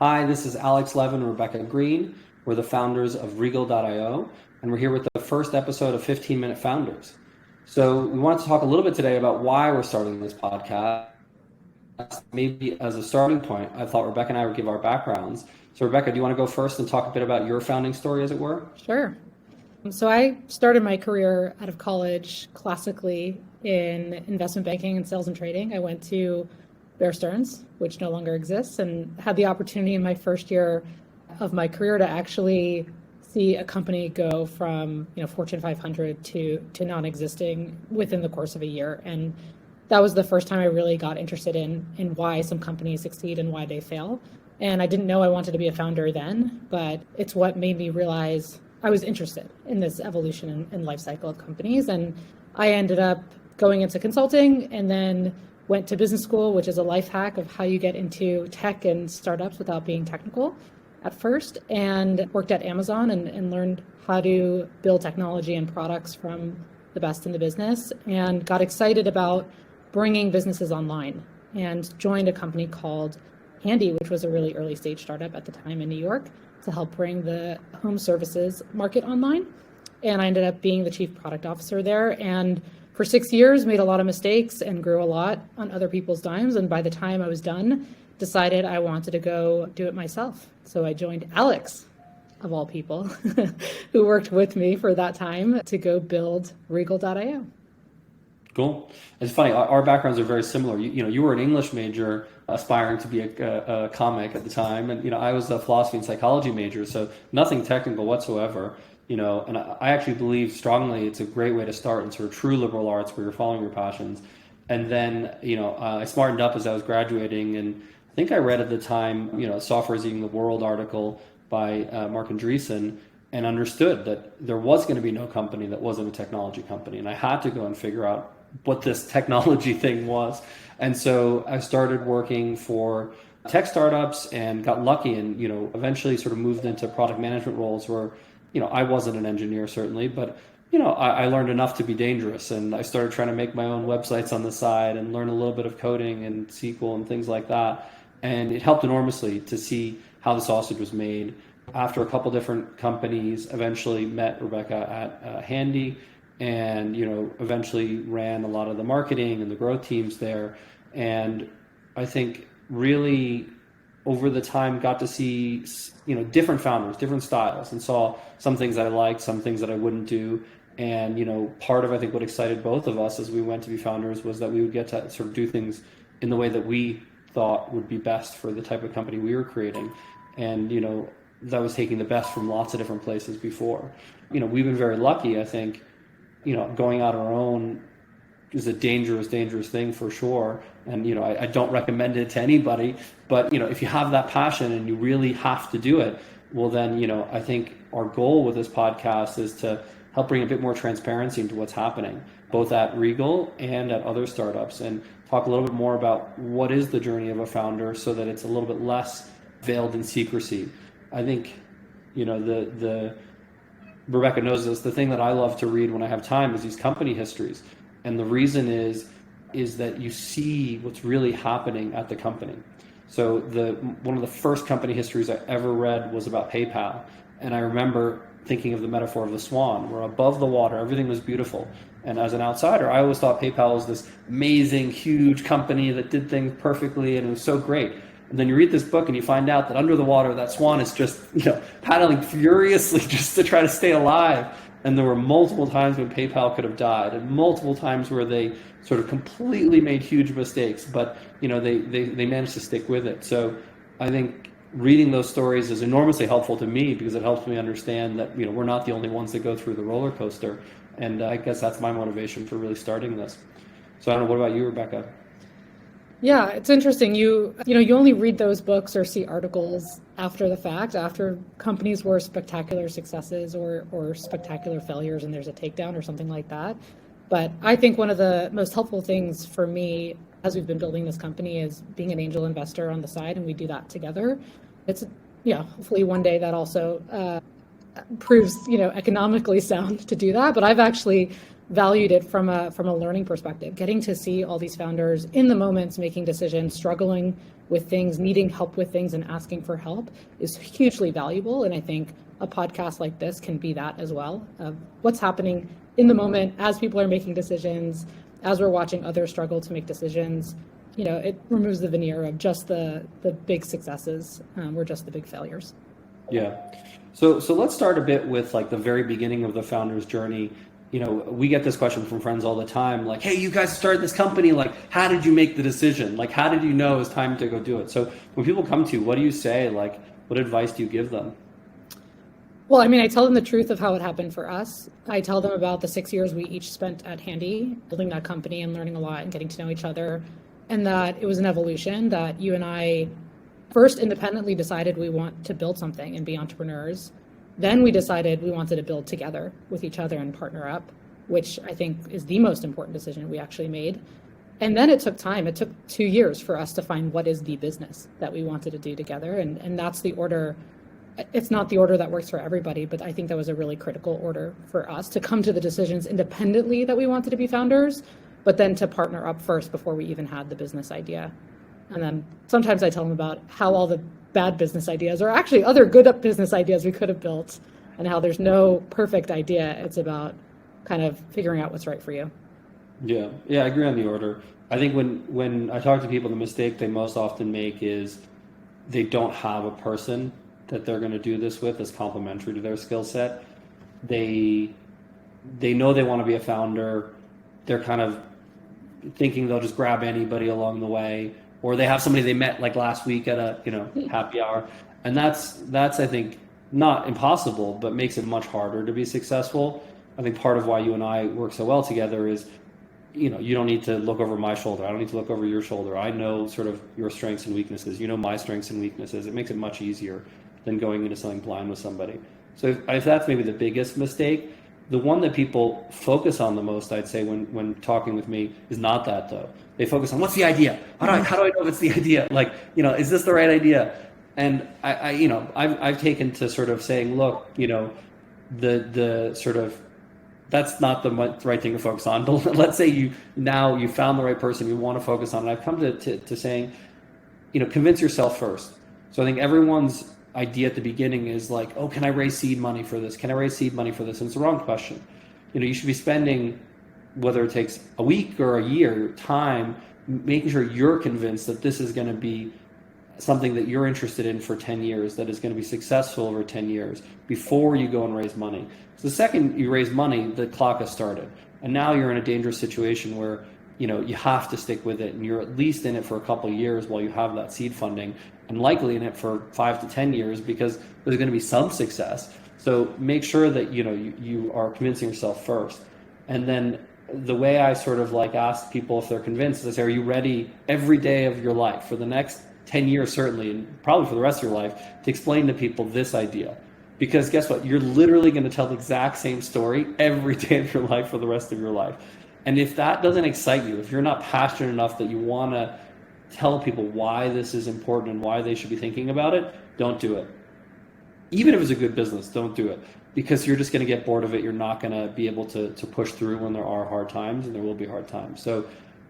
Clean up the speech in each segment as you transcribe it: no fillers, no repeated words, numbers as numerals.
Hi, this is Alex Levin and Rebecca Green. We're the founders of Regal.io, and we're here with the first episode of 15 Minute Founders. So we wanted to talk a little bit today about why we're starting this podcast. Maybe as a starting point, I thought Rebecca and I would give our backgrounds. So Rebecca, do you want to go first and talk a bit about your founding story, as it were? Sure. So I started my career out of college classically in investment banking and sales and trading. I went to Bear Stearns, which no longer exists, and had the opportunity in my first year of my career to actually see a company go from Fortune 500 to non-existing within the course of a year. And that was the first time I really got interested in why some companies succeed and why they fail. And I didn't know I wanted to be a founder then, but it's what made me realize I was interested in this evolution and life cycle of companies. And I ended up going into consulting and then went to business school, which is a life hack of how you get into tech and startups without being technical at first, and worked at Amazon and learned how to build technology and products from the best in the business, and got excited about bringing businesses online and joined a company called Handy, which was a really early stage startup at the time in New York, to help bring the home services market online. And I ended up being the chief product officer there. And for 6 years, made a lot of mistakes and grew a lot on other people's dimes. And by the time I was done, decided I wanted to go do it myself. So I joined Alex, of all people, who worked with me for that time to go build Regal.io. Cool. It's funny, our backgrounds are very similar. You were an English major aspiring to be a comic at the time, and I was a philosophy and psychology major, so nothing technical whatsoever. And I actually believe strongly it's a great way to start in sort of true liberal arts where you're following your passions. And then I smartened up as I was graduating, and I think I read at the time Software is Eating the World article by Mark Andreessen, and understood that there was going to be no company that wasn't a technology company, and I had to go and figure out what this technology thing was. And so I started working for tech startups and got lucky and, eventually sort of moved into product management roles where, I wasn't an engineer certainly, but, I learned enough to be dangerous. And I started trying to make my own websites on the side and learn a little bit of coding and SQL and things like that. And it helped enormously to see how the sausage was made. After a couple different companies, eventually met Rebecca at Handy, and eventually ran a lot of the marketing and the growth teams there. And I think really over the time got to see different founders, different styles, and saw some things that I liked, some things that I wouldn't do. And part of I think what excited both of us as we went to be founders was that we would get to sort of do things in the way that we thought would be best for the type of company we were creating. And that was taking the best from lots of different places before. We've been very lucky, I think. Going out on our own is a dangerous thing for sure. And, I don't recommend it to anybody, but, if you have that passion and you really have to do it, well, then, I think our goal with this podcast is to help bring a bit more transparency into what's happening, both at Regal and at other startups, and talk a little bit more about what is the journey of a founder so that it's a little bit less veiled in secrecy. I think, the Rebecca knows this. The thing that I love to read when I have time is these company histories. And the reason is that you see what's really happening at the company. So one of the first company histories I ever read was about PayPal. And I remember thinking of the metaphor of the swan, where above the water, everything was beautiful. And as an outsider, I always thought PayPal was this amazing, huge company that did things perfectly and it was so great. And then you read this book and you find out that under the water, that swan is just, paddling furiously just to try to stay alive. And there were multiple times when PayPal could have died, and multiple times where they sort of completely made huge mistakes, but, they managed to stick with it. So I think reading those stories is enormously helpful to me because it helps me understand that, we're not the only ones that go through the roller coaster. And I guess that's my motivation for really starting this. So I don't know, what about you, Rebecca? Yeah, it's interesting. You only read those books or see articles after the fact, after companies were spectacular successes or spectacular failures and there's a takedown or something like that. But I think one of the most helpful things for me as we've been building this company is being an angel investor on the side, and we do that together. It's, hopefully one day that also proves, economically sound to do that. But I've actually valued it from a learning perspective. Getting to see all these founders in the moments making decisions, struggling with things, needing help with things, and asking for help is hugely valuable. And I think a podcast like this can be that as well, of what's happening in the moment as people are making decisions, as we're watching others struggle to make decisions. It removes the veneer of just the big successes or just the big failures. Yeah. So let's start a bit with like the very beginning of the founder's journey. We get this question from friends all the time, like, hey, you guys started this company, like, how did you make the decision? Like, how did you know it's time to go do it? So when people come to you, what do you say? Like, what advice do you give them? Well, I tell them the truth of how it happened for us. I tell them about the 6 years we each spent at Handy, building that company and learning a lot and getting to know each other, and that it was an evolution, that you and I first independently decided we want to build something and be entrepreneurs. Then we decided we wanted to build together with each other and partner up, which I think is the most important decision we actually made. And then it took time. It took 2 years for us to find what is the business that we wanted to do together. And that's the order. It's not the order that works for everybody, but I think that was a really critical order for us to come to the decisions independently that we wanted to be founders, but then to partner up first before we even had the business idea. And then sometimes I tell them about how all the bad business ideas or actually other good business ideas we could have built, and how there's no perfect idea. It's about kind of figuring out what's right for you. Yeah, I agree on the order. I think when I talk to people, the mistake they most often make is they don't have a person that they're going to do this with that's complementary to their skill set. They know they want to be a founder. They're kind of thinking they'll just grab anybody along the way, or they have somebody they met like last week at a happy hour, and that's I think not impossible, but makes it much harder to be successful. I think part of why you and I work so well together is, you don't need to look over my shoulder. I don't need to look over your shoulder. I know sort of your strengths and weaknesses. You know my strengths and weaknesses. It makes it much easier than going into something blind with somebody. So if that's maybe the biggest mistake, the one that people focus on the most, I'd say, when talking with me is not that, though. They focus on, what's the idea? How do I know if it's the idea? Like, is this the right idea? And I've taken to sort of saying, look, the sort of, that's not the right thing to focus on. But let's say you found the right person you want to focus on. And I've come to saying, convince yourself first. So I think everyone's idea at the beginning is like, oh, can I raise seed money for this? Can I raise seed money for this? And it's the wrong question. You should be spending, whether it takes a week or a year, time making sure you're convinced that this is going to be something that you're interested in for 10 years, that is going to be successful over 10 years before you go and raise money. So the second you raise money, the clock has started. And now you're in a dangerous situation where, you have to stick with it, and you're at least in it for a couple of years while you have that seed funding, and likely in it for 5 to 10 years because there's going to be some success. So make sure that, you are convincing yourself first. And then the way I sort of like ask people if they're convinced is I say, are you ready every day of your life for the next 10 years, certainly, and probably for the rest of your life, to explain to people this idea? Because guess what? You're literally going to tell the exact same story every day of your life for the rest of your life. And if that doesn't excite you, if you're not passionate enough that you want to tell people why this is important and why they should be thinking about it, don't do it. Even if it's a good business, don't do it. Because you're just going to get bored of it. You're not going to be able to push through when there are hard times, and there will be hard times. So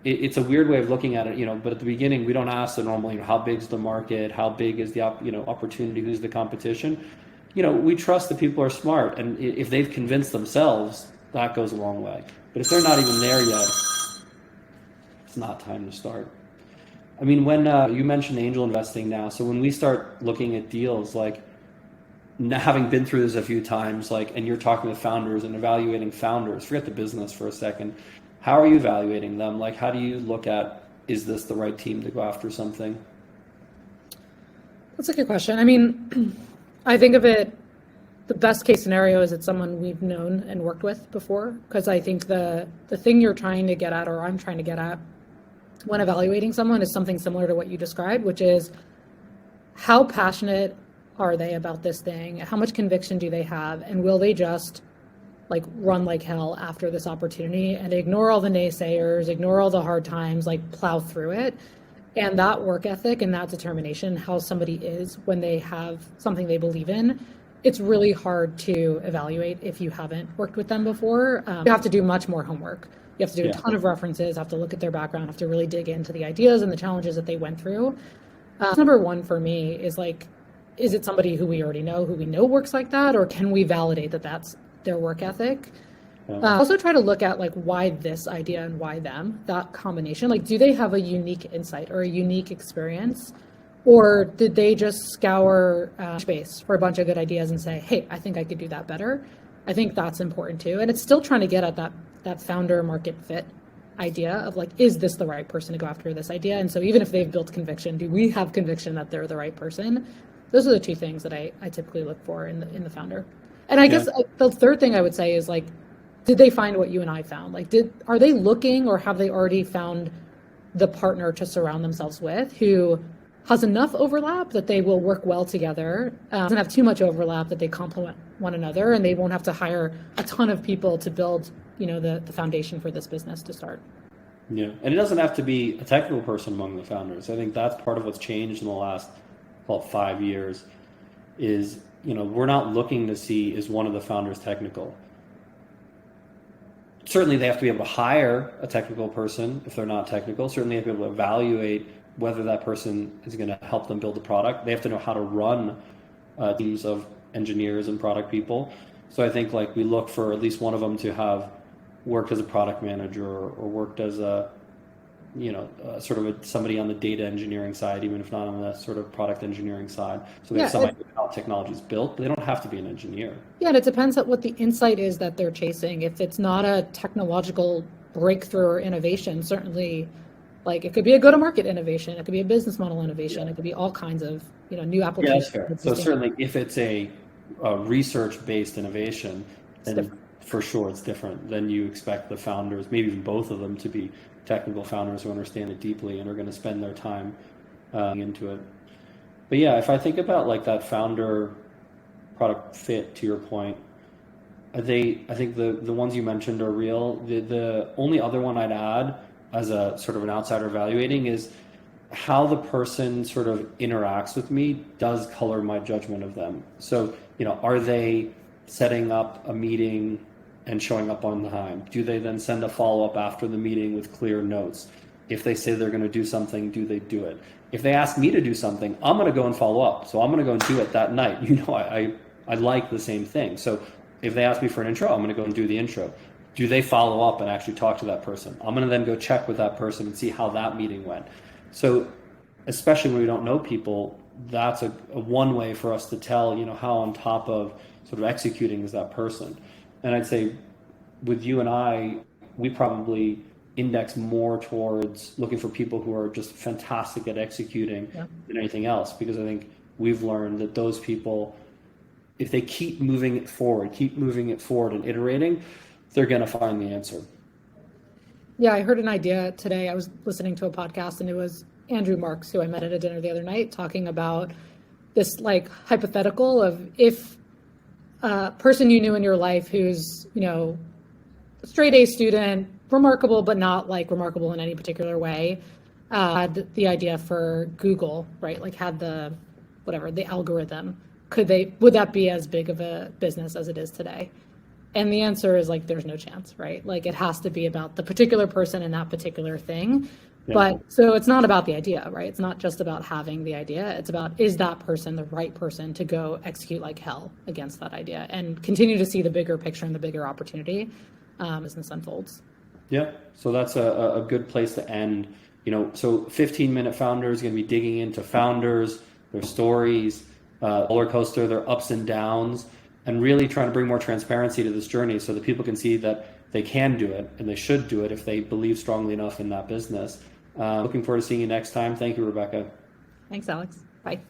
it's a weird way of looking at it, but at the beginning, we don't ask the normal, how big is the market? How big is the opportunity? Who's the competition? We trust that people are smart, and if they've convinced themselves, that goes a long way. But if they're not even there yet, it's not time to start. I mean, when you mentioned angel investing now, so when we start looking at deals, like having been through this a few times, like, and you're talking with founders and evaluating founders, forget the business for a second. How are you evaluating them? Like, how do you look at, is this the right team to go after something? That's a good question. I mean, I think of it, the best case scenario is it's someone we've known and worked with before, because I think the thing you're trying to get at, or I'm trying to get at when evaluating someone, is something similar to what you described, which is how passionate are they about this thing? How much conviction do they have? And will they just like run like hell after this opportunity and ignore all the naysayers, ignore all the hard times, like plow through it? And that work ethic and that determination, how somebody is when they have something they believe in, it's really hard to evaluate if you haven't worked with them before. You have to do much more homework. You have to do a ton of references, have to look at their background, have to really dig into the ideas and the challenges that they went through. Number one for me is like, is it somebody who we already know, who we know works like that, or can we validate that that's their work ethic? Also try to look at like why this idea and why them, that combination. Like, do they have a unique insight or a unique experience? Or did they just scour space for a bunch of good ideas and say, hey, I think I could do that better? I think that's important too. And it's still trying to get at that founder market fit idea of like, is this the right person to go after this idea? And so even if they've built conviction, do we have conviction that they're the right person? Those are the two things that I typically look for in the founder. And I guess the third thing I would say is like, did they find what you and I found? Like, are they looking, or have they already found the partner to surround themselves with who has enough overlap that they will work well together, doesn't have too much overlap that they complement one another, and they won't have to hire a ton of people to build, the foundation for this business to start. Yeah, and it doesn't have to be a technical person among the founders. I think that's part of what's changed in the last, 5 years is, we're not looking to see, is one of the founders technical? Certainly they have to be able to hire a technical person if they're not technical. Certainly they have to be able to evaluate whether that person is going to help them build the product. They have to know how to run teams of engineers and product people. So I think like we look for at least one of them to have worked as a product manager or worked as a, somebody on the data engineering side, even if not on the sort of product engineering side. So they have some idea how technology is built, but they don't have to be an engineer. Yeah, and it depends on what the insight is that they're chasing. If it's not a technological breakthrough or innovation, certainly like it could be a go-to-market innovation, it could be a business model innovation, it could be all kinds of new applications. Yeah, that's fair. So certainly if it's a research-based innovation, then for sure it's different. Then you expect the founders, maybe even both of them, to be technical founders who understand it deeply and are going to spend their time into it. But yeah, if I think about like that founder product fit, to your point, I think the ones you mentioned are real. The only other one I'd add as a sort of an outsider evaluating is how the person sort of interacts with me does color my judgment of them. So, are they setting up a meeting and showing up on time? Do they then send a follow-up after the meeting with clear notes? If they say they're going to do something, do they do it? If they ask me to do something, I'm going to go and follow up. So I'm going to go and do it that night. I like the same thing. So if they ask me for an intro, I'm going to go and do the intro. Do they follow up and actually talk to that person? I'm going to then go check with that person and see how that meeting went. So especially when we don't know people, that's a one way for us to tell, how on top of sort of executing is that person. And I'd say with you and I, we probably index more towards looking for people who are just fantastic at executing than anything else, because I think we've learned that those people, if they keep moving it forward and iterating, they're going to find the answer. Yeah, I heard an idea today. I was listening to a podcast and it was Andrew Marks, who I met at a dinner the other night, talking about this like hypothetical of if a person you knew in your life who's, straight A student, remarkable, but not like remarkable in any particular way, had the idea for Google, right? Like had the algorithm, would that be as big of a business as it is today? And the answer is like, there's no chance, right? Like it has to be about the particular person and that particular thing. Yeah. But so it's not about the idea, right? It's not just about having the idea. It's about, is that person the right person to go execute like hell against that idea and continue to see the bigger picture and the bigger opportunity as this unfolds. Yeah. So that's a good place to end. So 15-minute Founder is going to be digging into founders, their stories, roller coaster, their ups and downs, and really trying to bring more transparency to this journey so that people can see that they can do it and they should do it if they believe strongly enough in that business. Looking forward to seeing you next time. Thank you, Rebecca. Thanks, Alex. Bye.